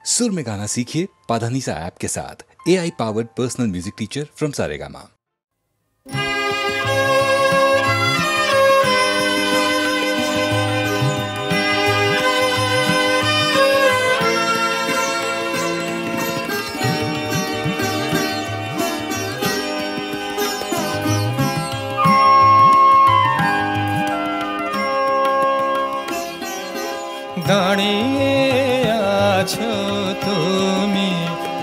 सुर में गाना सीखिए पाधानीसा ऐप के साथ। AI powered personal music teacher from Saregama. দাঁড়িয়ে আছো তুমি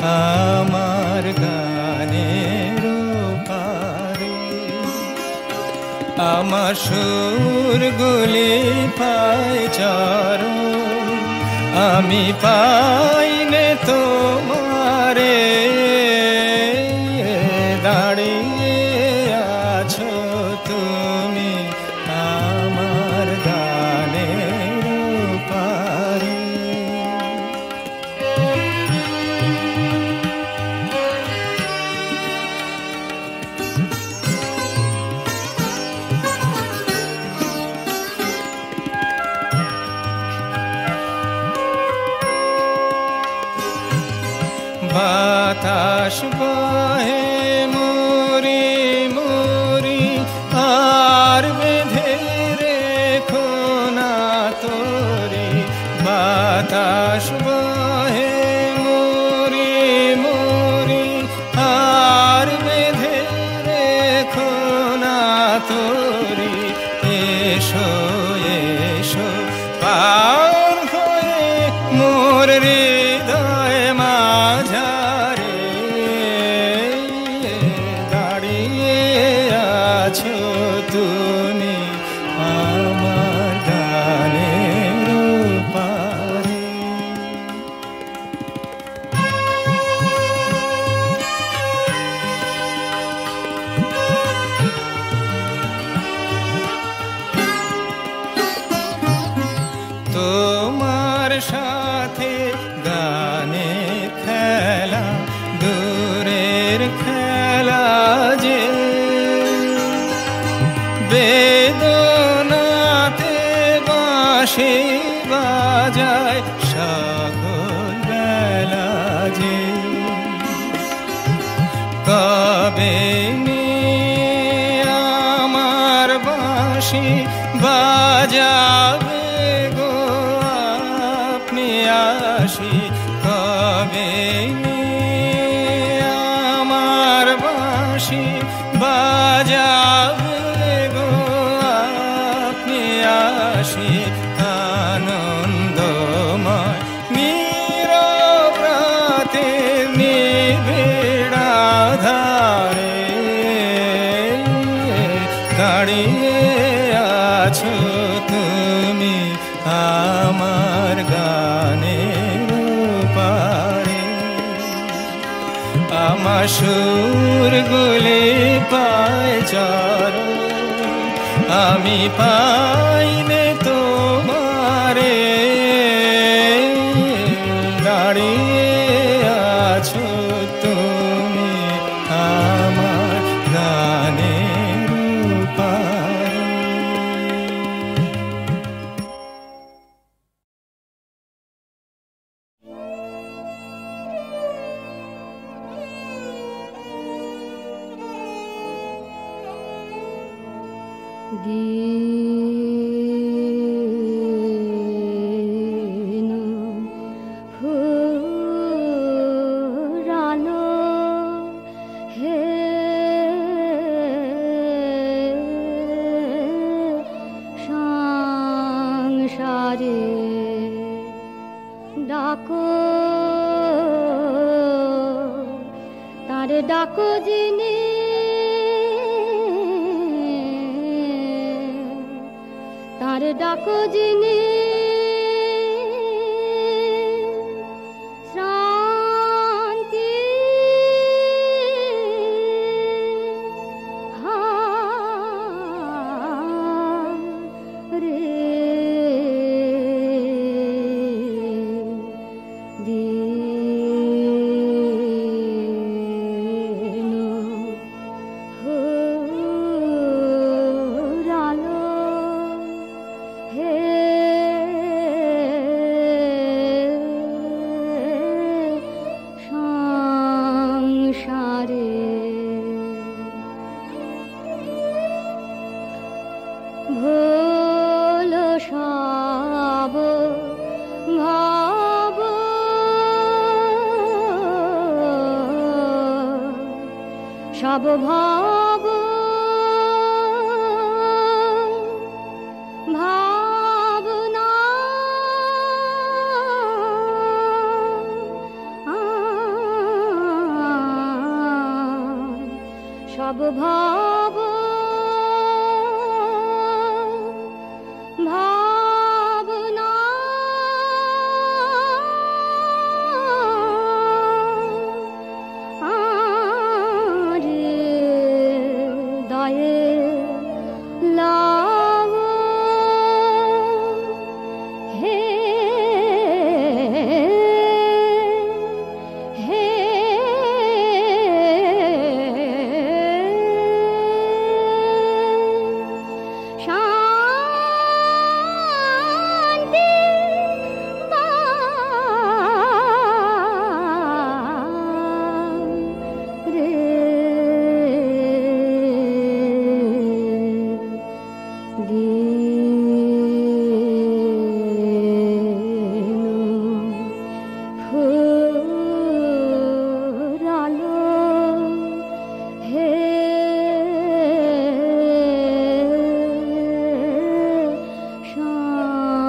আমার গানের পারে, আমার সুরগুলি পায় চরণ, আমি পাইনে তোমারে। দাঁড়িয়ে আছো তুমি আমার গানের পারে। বাতাস বহে মুরি মুরি, আর বেঁধে রেখো না তোরে। বাতাস বহে মুরি মুরি, আর বেঁধে রেখো না তোরে। এসো এসো পার হয়ে মোর হৃদয় মাঝারে। দাঁড়িয়ে আছো তুমি আমার গানের পারে। তোমার সাথে গানে খেলা দূরের খেলা যে, বেদনাতে বাঁশি বাজায় সকল বেলা যে। কবে আমার বাঁশি বাজাবে গো আপনি আসি। কবে আমার বাঁশি বাজাবে গো আপনি আসি। আনন্দময় নীরব রাতে নিবিড় আঁধারে, দাঁড়িয়ে আছো তুমি আমার গানের পারে। আমার সুরগুলি পায় চরণ, আমি পাইনে তোমারে। দাঁড়িয়ে আছো তুমি আমার গানের পারে। দিন ফুরালো হে সংসারে, ডাকো তারে ডাকো যিনি তারে ডাকো যিনি শান্তি রে দিন ফুরালো হে সব ভাব ভাবনা সব ভাব ভাবনা দয়ে লাও হে হে শান্তি রে ফুরালো হে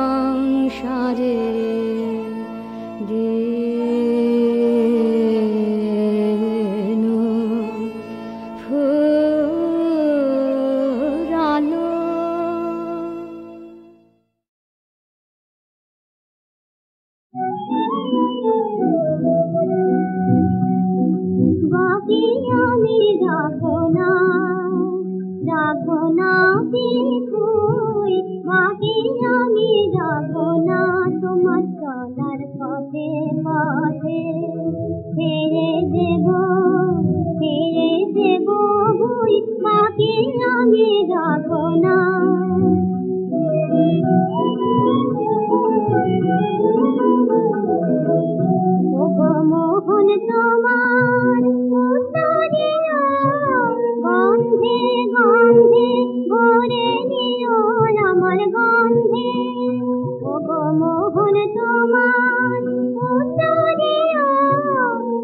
সংসারে দিনু ফুরালো। বাকি আমি রাখো না দেখুই, বাকি আমি রাখো না তোমার চলার পথে পথে ছেড়ে দেব ভুই, বাকি আমি রাখো না। মোহন তোমার উত্তরীয় গন্ধে গন্ধে ভরে নিও আমার গন্ধে, মোহন তোমার উত্তরীয়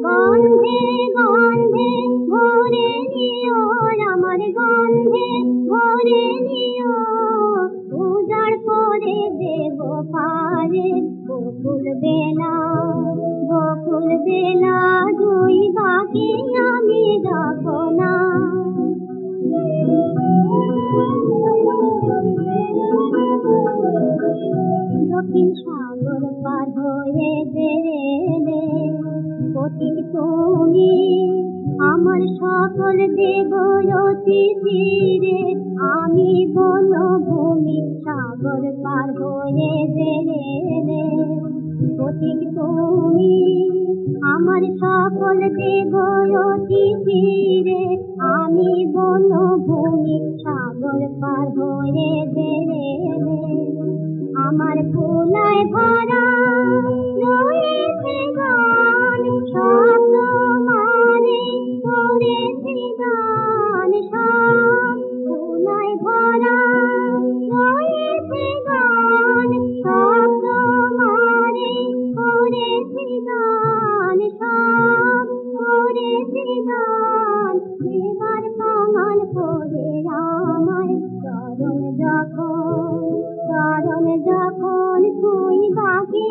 গন্ধে গন্ধে ভরে নিও আমার গন্ধে ভরে নিও, উজাড় করে দেব পারে বকুল বেলা দুই, বাকি আমি যাবো না। দক্ষিণ সাগর পার হয়ে গেলে পথিক তুমি আমার সকল দেব অতিথি রে, আমি বনভূমি সাগর পার হয়ে গেলে পথিক তুমি আমার সকল দেব অতিথি রে, আমি বনভূমি সাগর পার হয়ে গেলে আমার ফুলায় ভরা রয়েছে গান, সব তোমারে করেছি গান, সব ফুলায় ভরা রয়েছে গান, সব তোমারে করেছি গান, সব করেছি গান। এবার কামান করে আমার চরণ যখন তুই বাকি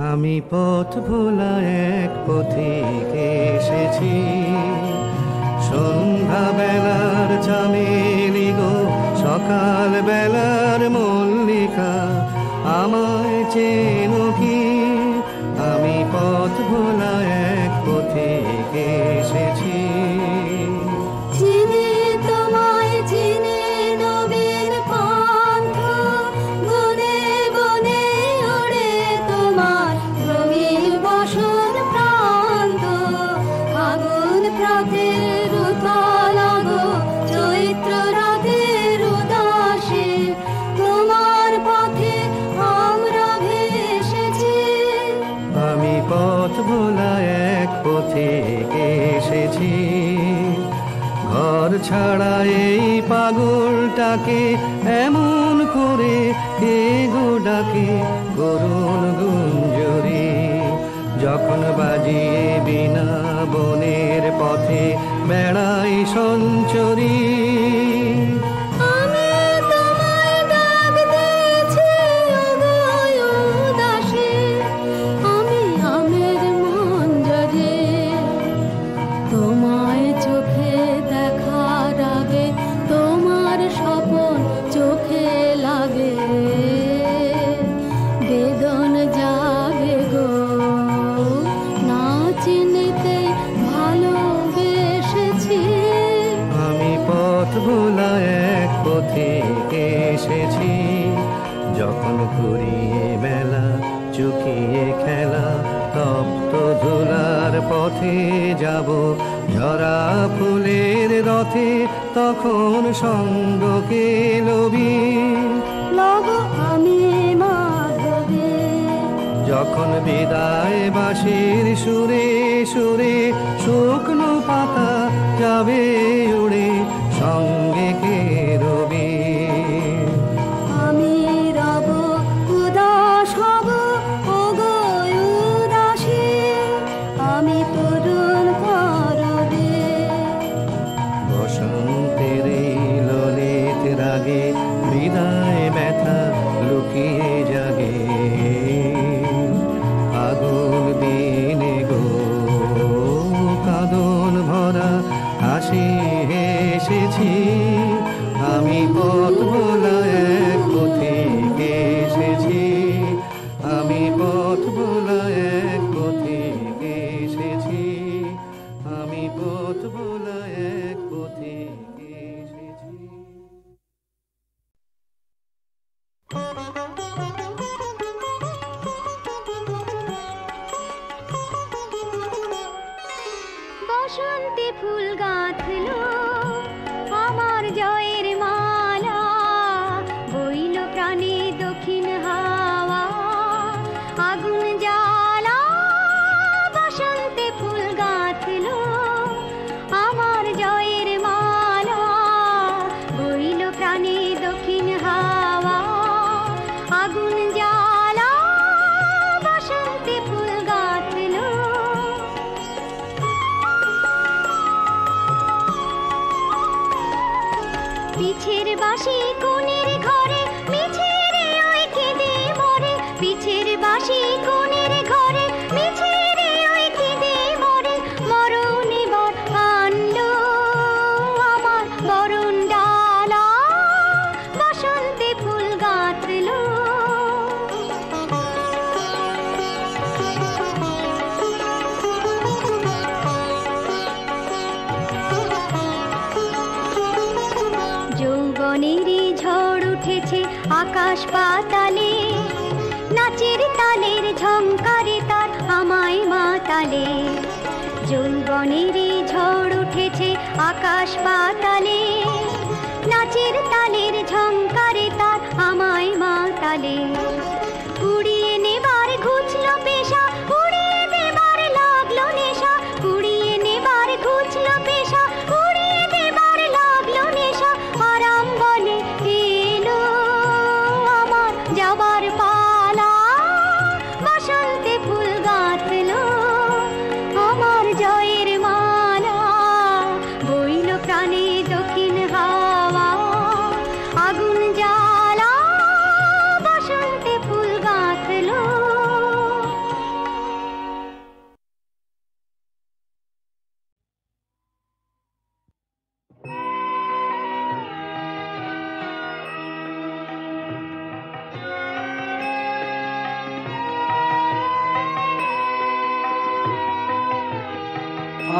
আমি পথ ভোলা এক পথিক এসেছি, সন্ধ্যা বেলার চামেলি গো, সকাল বেলার মল্লিকা, আমায় চেনো কি? আমি পথ ভোলা এক পথিক এসেছি। ঘর ছাড়া এই পাগলটাকে এমন করে কে গো ডাকে করুণ গুঞ্জরি, যখন বাজিয়ে বিনা বনের পথে বেড়াই সঞ্চরী। যখন ঘুরিয়ে মেলা চুকিয়ে খেলা, তপ্ত ধুলার পথে যাব ঝরা ফুলের রথে, তখন সঙ্গকে লবি লব আমি মাধবে। যখন বিদায় বাঁশির সুরে সুরে শুকনো পাতা যাবে উড়ে, সঙ্গে কে রবি? বিদায় ব্যথা লুকিয়ে জাগে, আগুন দিনে গো কাঁদন ভরা হাসি এসেছি। আমি পথ ভোলা এক পথিক এসেছি, আমি পথ ভোলা এক পথিক এসেছি, আমি পথ ভোলা এক পথিক এসেছি। বসন্তে ফুল গাঁথলো আমার জয়ের মালা, বইল প্রাণে দক্ষিণ হাওয়া আগুন জ্বালা। বসন্তে ফুল গাঁথলো আমার জয়ের মালা, বইল প্রাণে দক্ষিণ হাওয়া আগুন জ্বালা। বসন্তে ফুল গাঁথলো পিছের বাঁশি কোণের ঘরে মিছে রে ওই কেঁদে মরে, পিছের বাঁশি কোণের ঘরে মিছে রে ওই কেঁদে মরে। মরণ এবার আনলো আমার বরণ ডালা, বসন্তে ফুল গাঁথলো। যৌবনেরই ঝড় উঠেছে আকাশ পাতালে, নাচের তালের ঝংকারে তার আমায় মাতালে। যৌবনেরই ঝড় উঠেছে আকাশ পাতালে, নাচের তালের ঝংকারে তার আমায় মাতালে। কুড়িয়ে নেবার ঘুচলো পেশা, উড়িয়ে দেবার লাগলো নেশা, কুড়িয়ে নেবার ঘুচলো পেশা, উড়িয়ে দেবার লাগলো নেশা। আরাম বলে এলো আমার যাবার পালা, বসন্তে ফুল গাঁথলো আমার জয়ের মালা, বইল প্রাণে দক্ষিণ হাওয়া আগুন জ্বালা। বসন্তে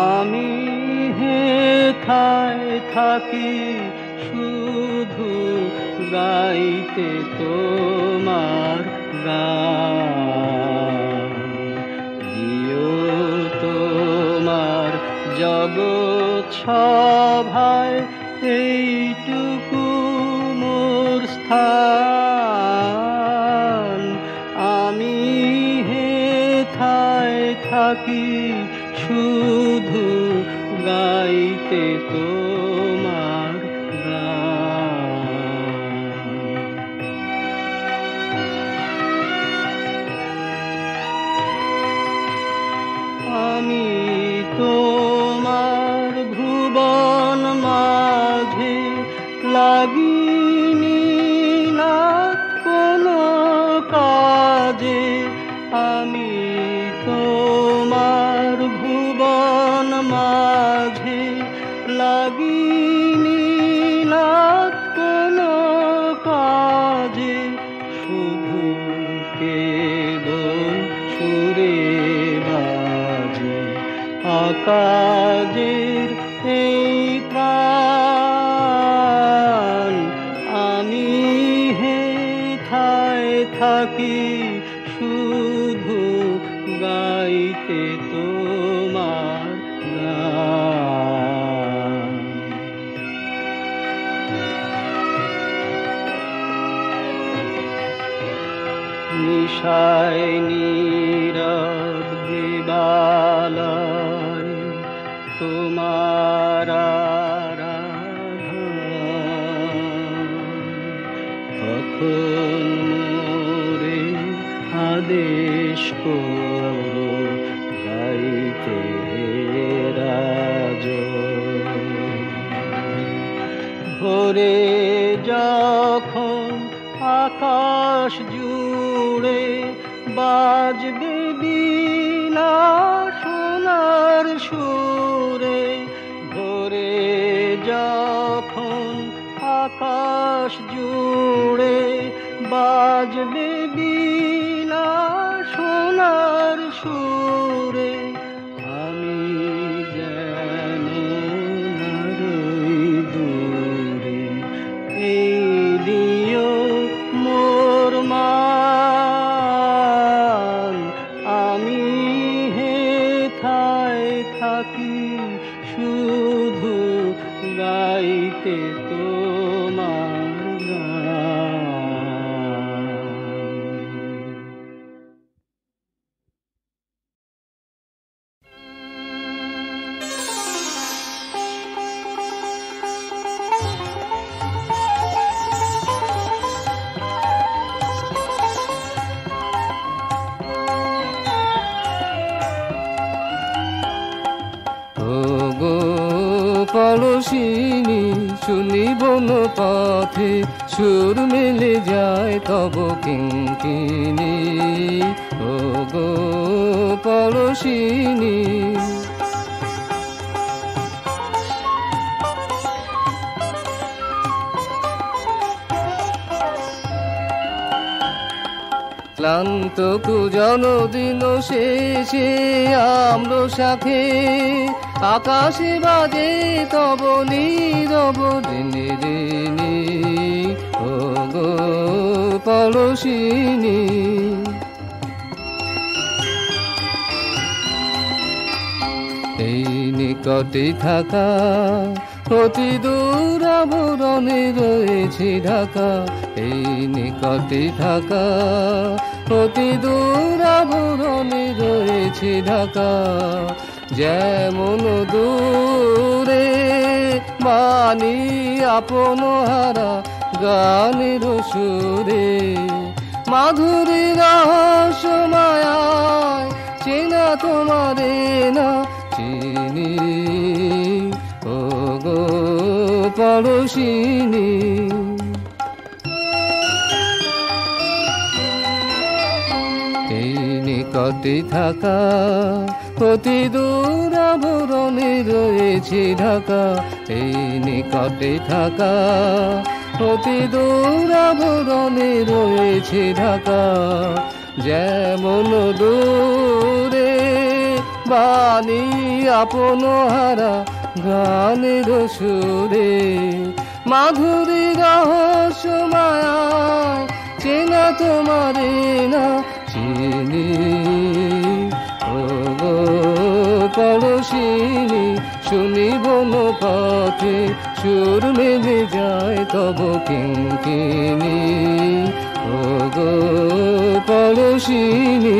আমি হেথায় থাকি শুধু গাইতে তোমার গান। দিও তোমার জগৎ সভায় এইটুকু মোর স্থান। আমি হেথায় থাকি শুধু গাইতে তোমার গান। আমি তোমার ভুবন মাঝে লাগিনি না কোনো কাজে। আমি তোমার ভুবন মাঝে লাগিনি না কোনো কাজে। শুধু কেবল সুরে বাজে আকাশের এই প্রাণ। আমি হেথায় থাকি শুধু গাইতে তোমার গান। নিশায় নীরব দিবালয় তোমার আরাধন। কখন মোরে আদেশ করো গাইতে রাজন। ভোরে যখন আকাশ জুড়ে বাজবে বীণা সোনার সুরে। ভোরে যখন আকাশ জুড়ে বাজবে বীণা সোনার সুরে। আমি যেন না রই দূরে, এই দিও মোর মান। আমি হেথায় থাকি শুধু গাইতে তোমার গান। ওগো পরশিনী শুনিব না পথে সুর মিলে যায় তব কিঙ্কিনী। ওগো পরশিনী ক্লান্ত কুজন দিন শেষে আম্র শাখে আকাশে বাজে তব নীরব ঋণী ঋণী। ওগো পরশিনী এই নিকটে থাকা অতি দূর আবরণে রয়েছে ঢাকা। এই নিকটে থাকা অতি দূর আবরণে রয়েছে ঢাকা। যেমন দূরে বাণী আপন হারা গানের সুরে। মাধুরী রহস্য মায়ায় চেনা তোমারে না চিনি। ওগো পরশিনী এই নিকটে থাকা অতি দূর আবরণে রয়েছে ঢাকা। এই নিকটে থাকা অতি দূর আবরণে রয়েছে ঢাকা। যেমন দূরে বাণী আপন হারা গানের সুরে মাধুরী রহস্য মায়ায় চেনা তোমারে না চিনি ও গো পরশিনী শুনিব পথে সুর মেলে যায় তব কিঙ্কিনী ও গো পরশিনী।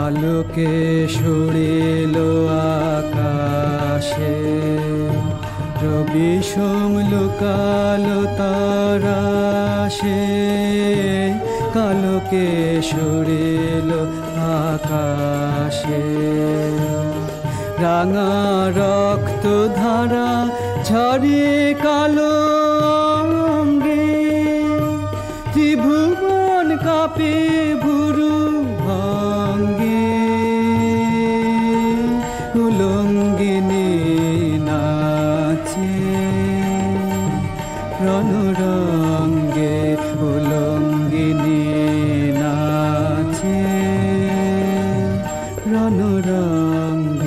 আলোকে সরিল আকাশে, রবি সোম লুকালো তারাশে, কালো কেশর এলো আকাশে রাঙা রক্ত ধারা ঝরে কালো অঙ্গে ত্রিভুবন কাঁপে ভুরু ভঙ্গে উলঙ্গিনী নাচে রণরঙ্গে উলঙ্গিনী নাচে রণরঙ্গে